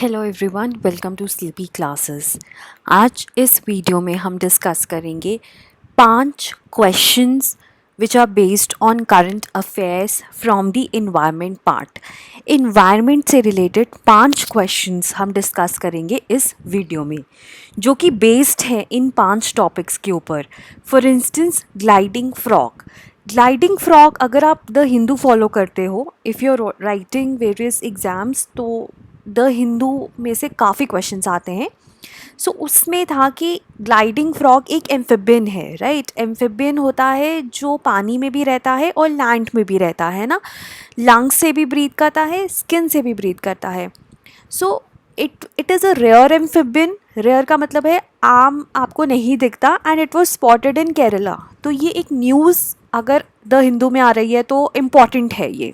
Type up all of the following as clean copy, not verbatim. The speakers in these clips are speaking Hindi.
Hello everyone, welcome to sleepy classes. आज इस वीडियो में हम डिस्कस करेंगे 5 questions which are based on current affairs from the environment part. Environment से रिलेटेड 5 क्वेश्चंस हम डिस्कस करेंगे इस वीडियो में, जो कि बेस्ड है इन 5 टॉपिक्स के ऊपर। For instance, gliding frog. Gliding frog अगर आप द हिंदू फॉलो करते हो, if you are writing various exams, तो द हिंदू में से काफ़ी क्वेश्चंस आते हैं। सो उसमें था कि ग्लाइडिंग फ्रॉग एक एम्फिबियन है, राइट। एम्फिबियन होता है जो पानी में भी रहता है और लैंड में भी रहता है ना। लंग्स से भी ब्रीथ करता है, स्किन से भी ब्रीथ करता है। So it is a rare amphibian. Rare का मतलब है आम आपको नहीं दिखता, and it was spotted in Kerala. तो ये एक न्यूज़ अगर द हिंदू में आ रही है तो इम्पॉर्टेंट है ये।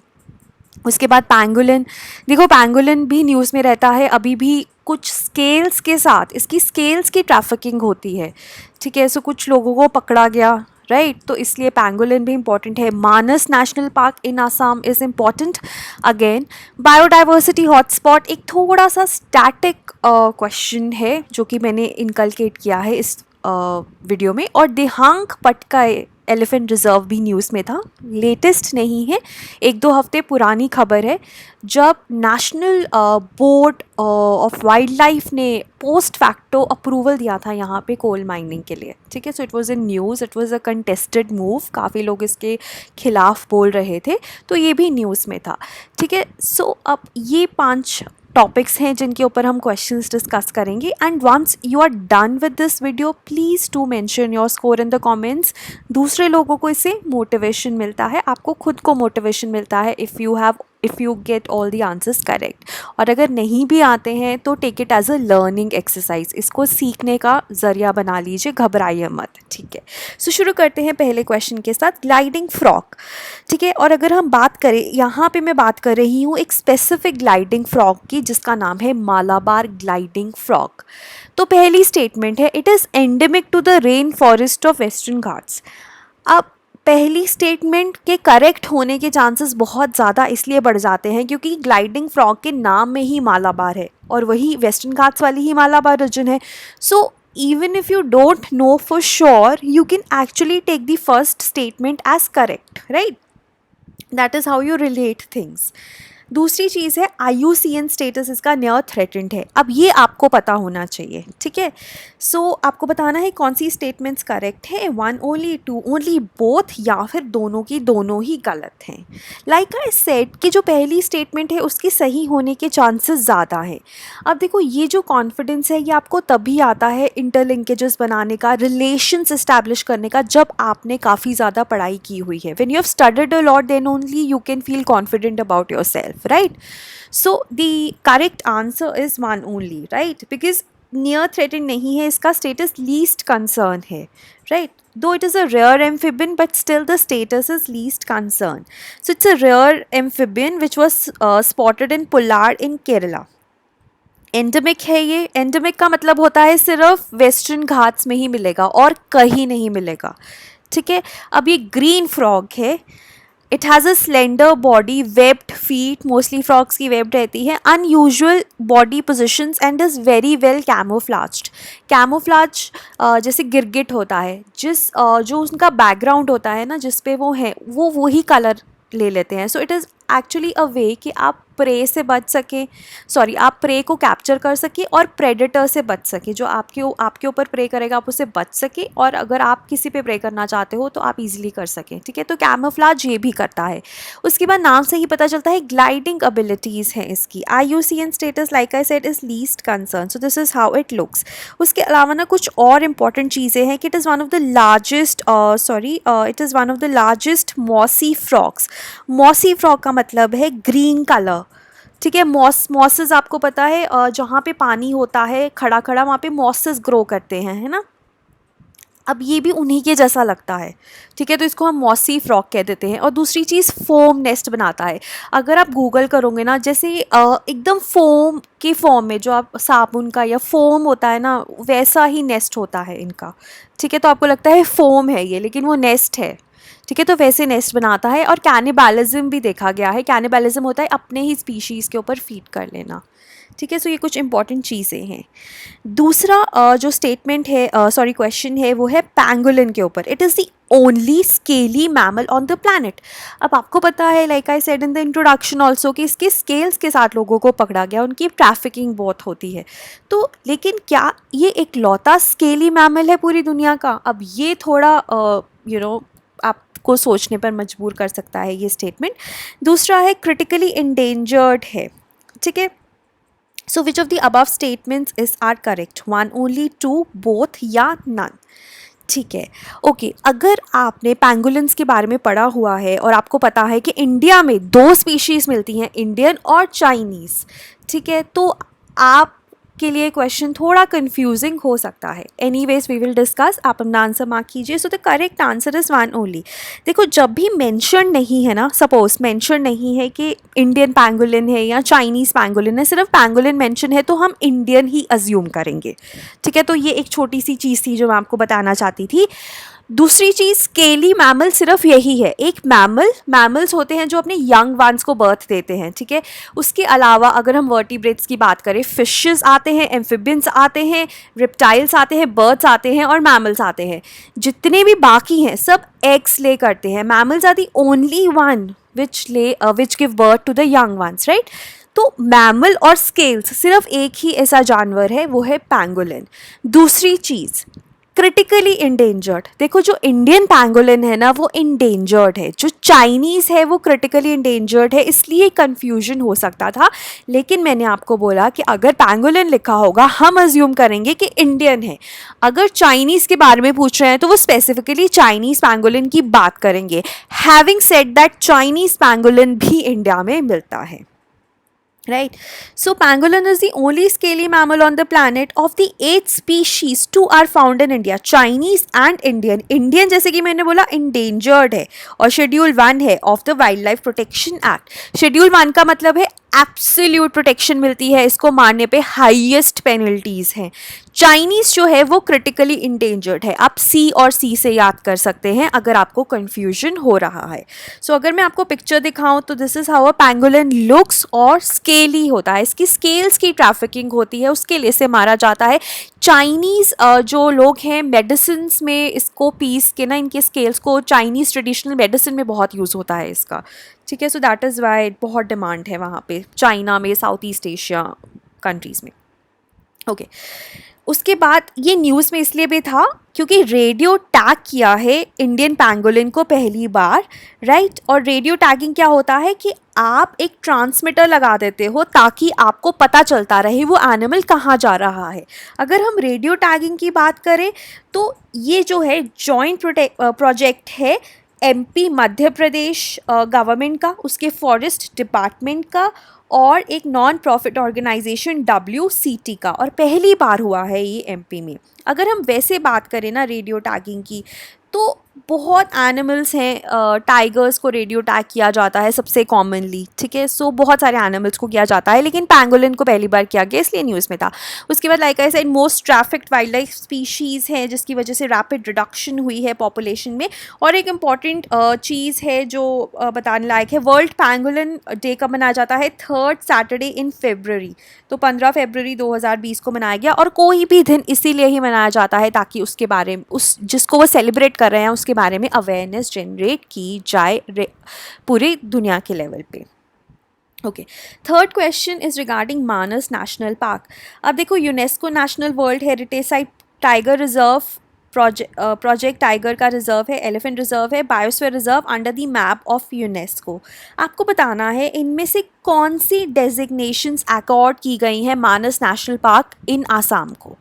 उसके बाद पैंगोलिन। देखो, पैंगोलिन भी न्यूज़ में रहता है अभी भी, कुछ स्केल्स के साथ। इसकी स्केल्स की ट्रैफिकिंग होती है, ठीक है। सो कुछ लोगों को पकड़ा गया, राइट। तो इसलिए पैंगोलिन भी इम्पॉर्टेंट है। Manas national park in Assam is important. Again, biodiversity hotspot एक थोड़ा सा स्टैटिक क्वेश्चन है जो कि मैंने इनकलकेट किया है इस वीडियो में। और दिहांग पटका एलिफेंट रिजर्व भी न्यूज़ में था। लेटेस्ट नहीं है, 1-2 हफ्ते पुरानी खबर है, जब national board of wild life ने पोस्ट फैक्टो अप्रूवल दिया था यहाँ पे कोल माइनिंग के लिए, ठीक है। So it was in news, it was a contested move, काफ़ी लोग इसके खिलाफ बोल रहे थे, तो ये भी न्यूज़ में था, ठीक है। सो अब ये 5 टॉपिक्स हैं जिनके ऊपर हम क्वेश्चंस डिस्कस करेंगे। And once you are done with this video, please to mention your score in the comments. दूसरे लोगों को इससे मोटिवेशन मिलता है, आपको खुद को मोटिवेशन मिलता है if you get all the answers correct. और अगर नहीं भी आते हैं तो take it as a learning exercise, इसको सीखने का ज़रिया बना लीजिए, घबराइए मत, ठीक है। सो शुरू करते हैं पहले क्वेश्चन के साथ, ग्लाइडिंग फ्रॉग, ठीक है। और अगर हम बात करें, यहाँ पे मैं बात कर रही हूँ एक स्पेसिफिक ग्लाइडिंग फ्रॉग की जिसका नाम है मालाबार ग्लाइडिंग फ्रॉग। तो पहली स्टेटमेंट है, it is endemic to the rain forest of Western Ghats. अब पहली स्टेटमेंट के करेक्ट होने के चांसेस बहुत ज़्यादा इसलिए बढ़ जाते हैं क्योंकि ग्लाइडिंग फ्रॉग के नाम में ही मालाबार है और वही वेस्टर्न घाट्स वाली ही मालाबार रीजन है। सो even if you don't know for sure, you can actually take the first statement as correct, right? That is how you relate things. दूसरी चीज़ है, IUCN स्टेटस इसका नियर थ्रेटेंड है। अब ये आपको पता होना चाहिए, ठीक है। सो आपको बताना है कौन सी स्टेटमेंट्स करेक्ट है, 1 ओनली, 2 ओनली, बोथ, या फिर दोनों की दोनों ही गलत हैं। लाइक आई सेड कि जो पहली स्टेटमेंट है उसकी सही होने के चांसेस ज़्यादा हैं। अब देखो, ये जो कॉन्फिडेंस है ये आपको तभी आता है इंटरलिंकेजेस बनाने का, रिलेशंस इस्टेब्लिश करने का, जब आपने काफ़ी ज़्यादा पढ़ाई की हुई है। When you have studied a lot, then only you can feel confident about yourself, right? So the correct answer is 1 only, right? Because near threatened नहीं है, इसका status least concern है, right? Though it is a rare amphibian, but still the status is least concern. So it's a rare amphibian which was spotted in Pollard in Kerala. Endemic है ये। एंडेमिक का मतलब होता है सिर्फ वेस्टर्न घाट्स में ही मिलेगा और कहीं नहीं मिलेगा, ठीक है। अब ये ग्रीन फ्रॉग है। It has a slender body, webbed feet, mostly frogs की वेब्ड रहती है, unusual body positions and is very well camouflaged. Camouflage जैसे गिरगिट होता है, जो उनका बैकग्राउंड होता है ना जिस पे वो है, वो वही कलर ले लेते हैं। सो इट इज़ एक्चुअली अ वे कि आप प्रे से बच सकें, सॉरी, आप प्रे को कैप्चर कर सकें और प्रेडेटर से बच सकें। जो आपके ऊपर प्रे करेगा आप उससे बच सकें, और अगर आप किसी पे प्रे करना चाहते हो तो आप इजीली कर सकें, ठीक है। तो कैमोफ्लाज ये भी करता है। उसके बाद नाम से ही पता चलता है ग्लाइडिंग एबिलिटीज़ हैं इसकी। IUCN status, like I said, is least concern. So this is how it looks. उसके अलावा ना कुछ और इंपॉर्टेंट चीज़ें हैं कि it is one of the largest it is one of the largest mossy frogs. Mossy frog का मतलब है ग्रीन कलर, ठीक है। मॉसेस आपको पता है, जहाँ पे पानी होता है खड़ा खड़ा, वहाँ पे मॉसेस ग्रो करते हैं, है ना। अब ये भी उन्हीं के जैसा लगता है, ठीक है। तो इसको हम मॉसी फ्रॉग कह देते हैं। और दूसरी चीज़, फोम नेस्ट बनाता है। अगर आप गूगल करोगे ना, जैसे एकदम फोम के फॉर्म में, जो आप साबुन का या फोम होता है ना, वैसा ही नेस्ट होता है इनका, ठीक है। तो आपको लगता है फोम है ये, लेकिन वो नेस्ट है, ठीक है। तो वैसे नेस्ट बनाता है। और कैनिबालिज्म भी देखा गया है। कैनिबालिज्म होता है अपने ही स्पीशीज़ के ऊपर फीड कर लेना, ठीक है, सो ये कुछ इंपॉर्टेंट चीज़ें हैं। दूसरा जो स्टेटमेंट है, सॉरी क्वेश्चन है, वो है पैंगोलिन के ऊपर। It is the only scaly mammal on the planet. अब आपको पता है, like I said in the introduction also, कि इसके स्केल्स के साथ लोगों को पकड़ा गया, उनकी ट्रैफिकिंग बहुत होती है। तो लेकिन क्या ये एक लौता स्केली मैमल है पूरी दुनिया का? अब ये थोड़ा आपको सोचने पर मजबूर कर सकता है ये स्टेटमेंट। दूसरा है क्रिटिकली इंडेंजर्ड है, ठीक है। So which of the above statements are correct? One, only, two, both या none? ठीक है, ओके। अगर आपने पैंगोलिन्स के बारे में पढ़ा हुआ है और आपको पता है कि इंडिया में दो स्पीशीज़ मिलती हैं, इंडियन और चाइनीज़, ठीक है, तो आप के लिए क्वेश्चन थोड़ा कंफ्यूजिंग हो सकता है। एनीवेज वी विल डिस्कस, आप अपना आंसर मार्क कीजिए। सो the correct answer is one only. देखो, जब भी मेंशन नहीं है ना, सपोज मेंशन नहीं है कि इंडियन पैंगोलिन है या चाइनीज़ पैंगोलिन है, सिर्फ पैंगोलिन मेंशन है, तो हम इंडियन ही अज्यूम करेंगे, ठीक है। तो ये एक छोटी सी चीज़ थी जो मैं आपको बताना चाहती थी। दूसरी चीज़, स्केली मैमल सिर्फ यही है, एक मैमल्स होते हैं जो अपने यंग वंस को बर्थ देते हैं, ठीक है। उसके अलावा अगर हम वर्टिब्रेट्स की बात करें, फिशेस आते हैं, एम्फिबियंस आते हैं, रिप्टाइल्स आते हैं, बर्ड्स आते हैं और मैमल्स आते हैं। जितने भी बाकी हैं सब एग्स ले करते हैं। Mammals are the only one which give birth to the young ones, right. तो मैमल और स्केल्स, सिर्फ एक ही ऐसा जानवर है, वो है पैंगोलिन। दूसरी चीज़, क्रिटिकली इंडेंजर्ड। देखो, जो इंडियन पैंगोलिन है ना, वो इंडेंजर्ड है, जो चाइनीज़ है वो क्रिटिकली इंडेंजर्ड है, इसलिए कंफ्यूजन हो सकता था। लेकिन मैंने आपको बोला कि अगर पैंगोलिन लिखा होगा हम अज्यूम करेंगे कि इंडियन है। अगर चाइनीज़ के बारे में पूछ रहे हैं तो वो स्पेसिफिकली चाइनीज़ पैंगोलिन की बात करेंगे। Having said that, Chinese pangolin भी इंडिया में मिलता है, right? So pangolin is the only scaly mammal on the planet. Of the 8 species, 2 are found in India, Chinese and Indian. Indian जैसे कि मैंने बोला endangered है और Schedule 1 है of the Wildlife Protection Act. Schedule 1 का मतलब है एब्सोल्यूट प्रोटेक्शन मिलती है, इसको मारने पे हाईएस्ट पेनल्टीज हैं। चाइनीज़ जो है वो क्रिटिकली इंडेंजर्ड है। आप सी और सी से याद कर सकते हैं अगर आपको कन्फ्यूजन हो रहा है। सो अगर मैं आपको पिक्चर दिखाऊं तो this is how a pangolin looks, और स्केली होता है, इसकी स्केल्स की ट्रैफिकिंग होती है, उसके लिए इसे मारा जाता है। चाइनीज़ जो लोग हैं मेडिसिन में इसको पीस के ना, इनके स्केल्स को चाइनीज़ ट्रेडिशनल मेडिसिन में बहुत यूज़ होता है इसका, ठीक है। सो दैट इज़ वाई बहुत डिमांड है वहाँ पे, चाइना में, साउथ ईस्ट एशिया कंट्रीज़ में, ओके। उसके बाद ये न्यूज़ में इसलिए भी था क्योंकि रेडियो टैग किया है इंडियन पैंगोलिन को पहली बार, राइट। और रेडियो टैगिंग क्या होता है कि आप एक ट्रांसमीटर लगा देते हो ताकि आपको पता चलता रहे वो एनिमल कहाँ जा रहा है। अगर हम रेडियो टैगिंग की बात करें तो ये जो है जॉइंट प्रोजेक्ट है एमपी, मध्य प्रदेश गवर्नमेंट का, उसके फॉरेस्ट डिपार्टमेंट का और एक नॉन प्रॉफिट ऑर्गेनाइजेशन WCT का, और पहली बार हुआ है ये एमपी में। अगर हम वैसे बात करें ना रेडियो टैगिंग की, तो बहुत एनिमल्स हैं, टाइगर्स को रेडियो टैग किया जाता है सबसे कॉमनली, ठीक है। सो बहुत सारे एनिमल्स को किया जाता है, लेकिन पैंगोलिन को पहली बार किया गया, इसलिए न्यूज़ में था। उसके बाद like I said, most trafficked wild life species है जिसकी वजह से रैपिड रिडक्शन हुई है पॉपुलेशन में। और एक इम्पॉर्टेंट चीज़ है जो बताने लायक है, वर्ल्ड पैंगोलिन डे कब मनाया जाता है? 3rd सैटरडे इन फेब्रवरी। तो 15 फरवरी 2020 को मनाया गया, और कोई भी दिन इसीलिए ही मनाया जाता है ताकि उसके बारे में, उस जिसको वो सेलिब्रेट कर रहे हैं उसके बारे में अवेयरनेस जनरेट की जाए पूरी दुनिया के लेवल पे, okay. Third question is regarding Manas national park. अब देखो, UNESCO national world heritage site tiger reserve, project tiger का रिजर्व है, एलिफेंट रिजर्व है, biosphere reserve under the map of UNESCO. आपको बताना है इनमें से कौन सी डेजिग्नेशंस अकॉर्ड की गई हैं मानस नेशनल पार्क इन आसाम को,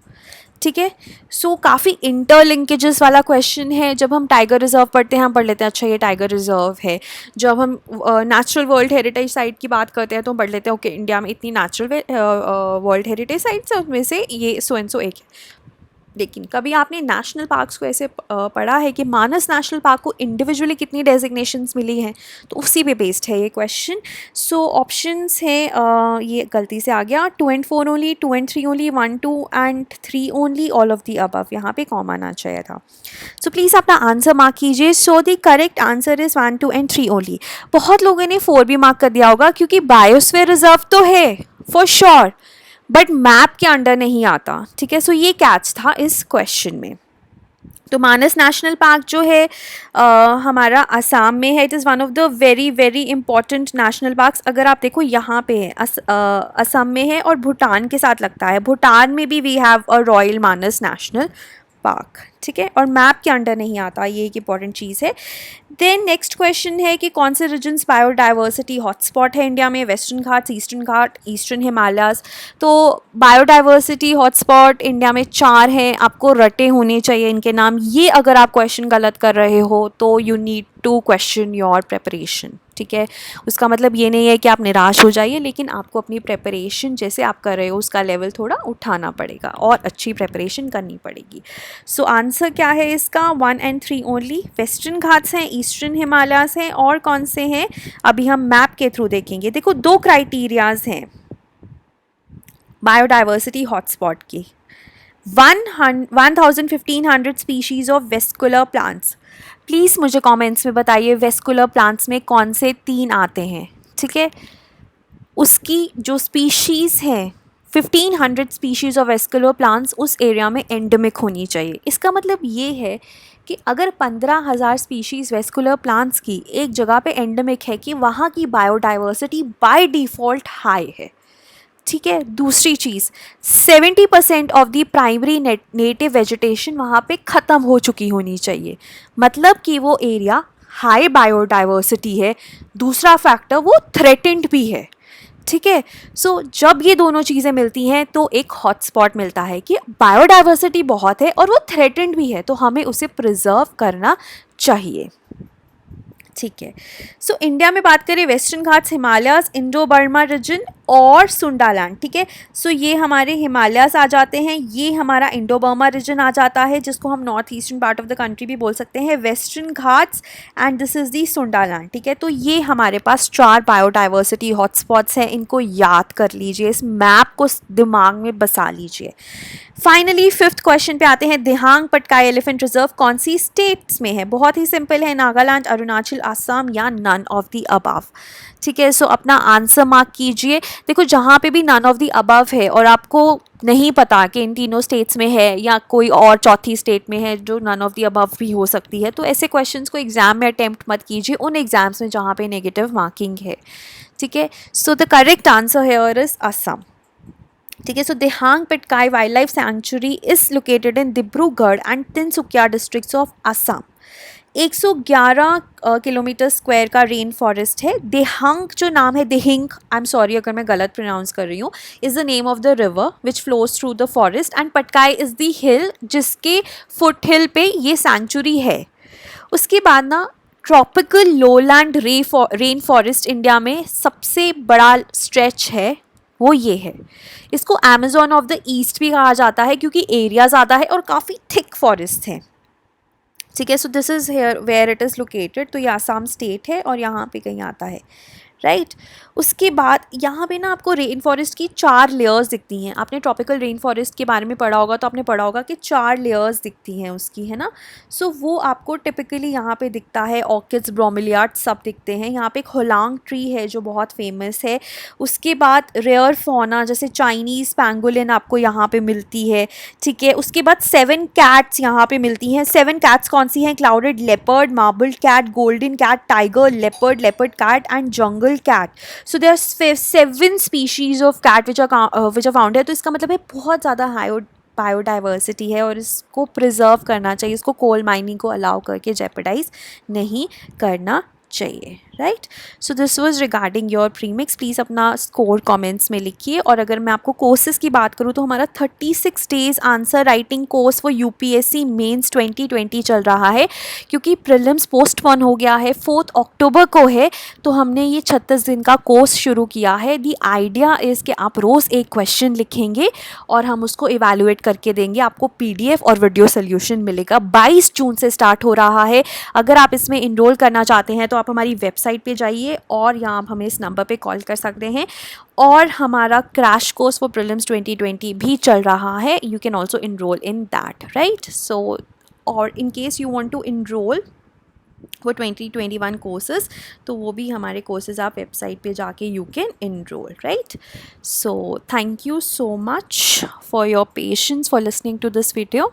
ठीक है। सो काफ़ी इंटरलिंकेजेस वाला क्वेश्चन है। जब हम टाइगर रिजर्व पढ़ते हैं हम पढ़ लेते हैं अच्छा ये टाइगर रिजर्व है। जब हम नेचुरल वर्ल्ड हेरिटेज साइट की बात करते हैं तो हम पढ़ लेते हैं ओके इंडिया में इतनी नेचुरल वर्ल्ड हेरिटेज साइट्स हैं, उनमें से ये सो एंड सो एक है। लेकिन कभी आपने नेशनल पार्क्स को ऐसे पढ़ा है कि मानस नेशनल पार्क को इंडिविजुअली कितनी डेजिग्नेशंस मिली हैं? तो उसी पे बेस्ड है ये क्वेश्चन। सो ऑप्शंस हैं, ये गलती से आ गया, 2 and 4 only, 2 and 3 only, 1, 2 and 3 only, all of the above. यहाँ पे कॉमन आना चाहिए था। सो प्लीज़ अपना आंसर मार्क कीजिए। सो the correct answer is 1, 2 and 3 only. बहुत लोगों ने 4 भी मार्क कर दिया होगा क्योंकि बायोस्फीयर रिजर्व तो है फॉर श्योर, बट मैप के अंडर नहीं आता, ठीक है। सो ये कैच था इस क्वेश्चन में। तो मानस नेशनल पार्क जो है हमारा असम में है। It is one of the very very important national parks. अगर आप देखो यहाँ पे है, असम में है और भूटान के साथ लगता है। भूटान में भी we have a Royal Manas national Park, ठीक है। और मैप के अंडर नहीं आता, ये एक इंपॉर्टेंट चीज़ है। देन नेक्स्ट क्वेश्चन है कि कौन से रीजन्स बायोडाइवर्सिटी हॉटस्पॉट है इंडिया में? वेस्टर्न घाट, ईस्टर्न घाट, ईस्टर्न हिमालयाज। तो बायोडाइवर्सिटी हॉटस्पॉट इंडिया में 4 हैं, आपको रटे होने चाहिए इनके नाम। ये अगर आप क्वेश्चन गलत कर रहे हो तो you need to question your preparation, ठीक है। उसका मतलब ये नहीं है कि आप निराश हो जाइए, लेकिन आपको अपनी प्रेपरेशन जैसे आप कर रहे हो उसका लेवल थोड़ा उठाना पड़ेगा और अच्छी प्रेपरेशन करनी पड़ेगी। सो आंसर क्या है इसका? 1 and 3 ओनली। वेस्टर्न घाट्स हैं, ईस्टर्न हिमालयाज हैं, और कौन से हैं अभी हम मैप के थ्रू देखेंगे। देखो 2 क्राइटेरियाज हैं बायोडाइवर्सिटी हॉटस्पॉट की। 1500 species of vascular plants. Please मुझे कमेंट्स में बताइए वेस्कुलर प्लांट्स में कौन से 3 आते हैं, ठीक है। उसकी जो स्पीशीज़ हैं 1500 स्पीशीज़ ऑफ वेस्कुलर प्लांट्स उस एरिया में एंडेमिक होनी चाहिए। इसका मतलब ये है कि अगर 15,000 स्पीशीज़ वेस्कुलर प्लांट्स की एक जगह पे एंडेमिक है कि वहाँ की बायोडाइवर्सिटी बाय डिफ़ॉल्ट हाई है, ठीक है। दूसरी चीज़ 70% of the primary native vegetation वहाँ पे ख़त्म हो चुकी होनी चाहिए, मतलब कि वो एरिया हाई बायोडाइवर्सिटी है। दूसरा फैक्टर वो थ्रेटेंड भी है, ठीक है। सो जब ये दोनों चीज़ें मिलती हैं तो एक हॉटस्पॉट मिलता है कि बायोडाइवर्सिटी बहुत है और वो थ्रेटेंड भी है, तो हमें उसे प्रिजर्व करना चाहिए, ठीक है। सो इंडिया में बात करें Western Ghats, Himalayas, Indo Burma region और सुंडालैंड, ठीक है। सो ये हमारे हिमालयाज आ जाते हैं, ये हमारा इंडो बर्मा रीजन आ जाता है जिसको हम north eastern part of the country भी बोल सकते हैं। Western Ghats and this is the Sundaland, ठीक है। तो ये हमारे पास 4 बायोडाइवर्सिटी हॉटस्पॉट्स हैं, इनको याद कर लीजिए, इस मैप को दिमाग में बसा लीजिए। फाइनली 5th क्वेश्चन पे आते हैं। दिहांग पटकाई एलिफेंट रिजर्व कौन सी स्टेट्स में है? बहुत ही सिंपल है, नागालैंड, अरुणाचल, असम या नन ऑफ द अबव, ठीक है। सो अपना आंसर मार्क कीजिए। देखो जहाँ पे भी नन ऑफ द अबव है और आपको नहीं पता कि इन तीनों स्टेट्स में है या कोई और चौथी स्टेट में है जो नन ऑफ द अबव भी हो सकती है, तो ऐसे क्वेश्चंस को एग्जाम में अटेम्प्ट मत कीजिए उन एग्जाम्स में जहाँ पे नेगेटिव मार्किंग है, ठीक है। So the correct answer here is Assam, ठीक है। So Dihang Patkai wildlife sanctuary is located in Dibrugarh and Tinsukia districts of Assam. 111 kilometre square का रेन फॉरेस्ट है। दिहांग जो नाम है, दिहिंग, आई एम सॉरी अगर मैं गलत प्रोनाउंस कर रही हूँ, is the name of the river which flows through the forest and Patkai is the हिल जिसके फुट हिल पे ये सेंचुरी है। उसके बाद ना tropical lowland rain forest India में सबसे बड़ा स्ट्रेच है, वो ये है। इसको अमेजोन ऑफ द ईस्ट भी कहा जाता है क्योंकि एरिया ज़्यादा है और काफ़ी थिक फॉरेस्ट है, ठीक है। So this is here where it is located. तो ये आसाम स्टेट है और यहाँ पे कहीं आता है, राइट। उसके बाद यहाँ पे ना आपको रेन फॉरेस्ट की 4 लेयर्स दिखती हैं। आपने ट्रॉपिकल रेन फॉरेस्ट के बारे में पढ़ा होगा, तो आपने पढ़ा होगा कि 4 लेयर्स दिखती हैं उसकी, है ना। सो वो आपको टिपिकली यहाँ पे दिखता है। ऑर्किड्स, ब्रोमिलियाड सब दिखते हैं। यहाँ पे एक होलांग ट्री है जो बहुत फेमस है। उसके बाद रेयर फौना जैसे चाइनीज़ पैंगोलिन आपको यहाँ पे मिलती है, ठीक है। उसके बाद 7 कैट्स यहाँ पे मिलती हैं। 7 कैट्स कौन सी हैं? Clouded leopard, marble cat, golden cat, tiger, leopard cat and jungle cat. So there are 7 species of cat which are found है। तो इसका मतलब है बहुत ज़्यादा हाई बायोडाइवर्सिटी है और इसको प्रिजर्व करना चाहिए, इसको कोल माइनिंग को अलाउ करके जेपरडाइज नहीं करना चाहिए, right. So this was regarding your premix. Please अपना स्कोर कमेंट्स में लिखिए। और अगर मैं आपको कोर्सेज़ की बात करूँ तो हमारा 36 डेज़ आंसर राइटिंग कोर्स वो यूपीएससी मेंस 2020 चल रहा है क्योंकि प्रीलिम्स पोस्टपोन हो गया है, 4 अक्टूबर को है। तो हमने ये 36 दिन का कोर्स शुरू किया है। दी आइडिया इज़ कि आप रोज़ एक क्वेश्चन लिखेंगे और हम उसको इवेलुएट करके देंगे। आपको PDF और वीडियो सोल्यूशन मिलेगा। 22 जून से स्टार्ट हो रहा है। अगर आप इसमें इनरोल करना चाहते हैं तो आप हमारी वेबसाइट पे जाइए और यहाँ आप हमें इस नंबर पे कॉल कर सकते हैं। और हमारा क्रैश कोर्स फॉर प्रीलिम्स 2020 भी चल रहा है। You can also enrol in that, right. So और in case you want to enrol वो 2021 कोर्सेज, तो वो भी हमारे कोर्सेज आप वेबसाइट पे जाके you can enrol, right. So thank you so much for your patience for listening to this video.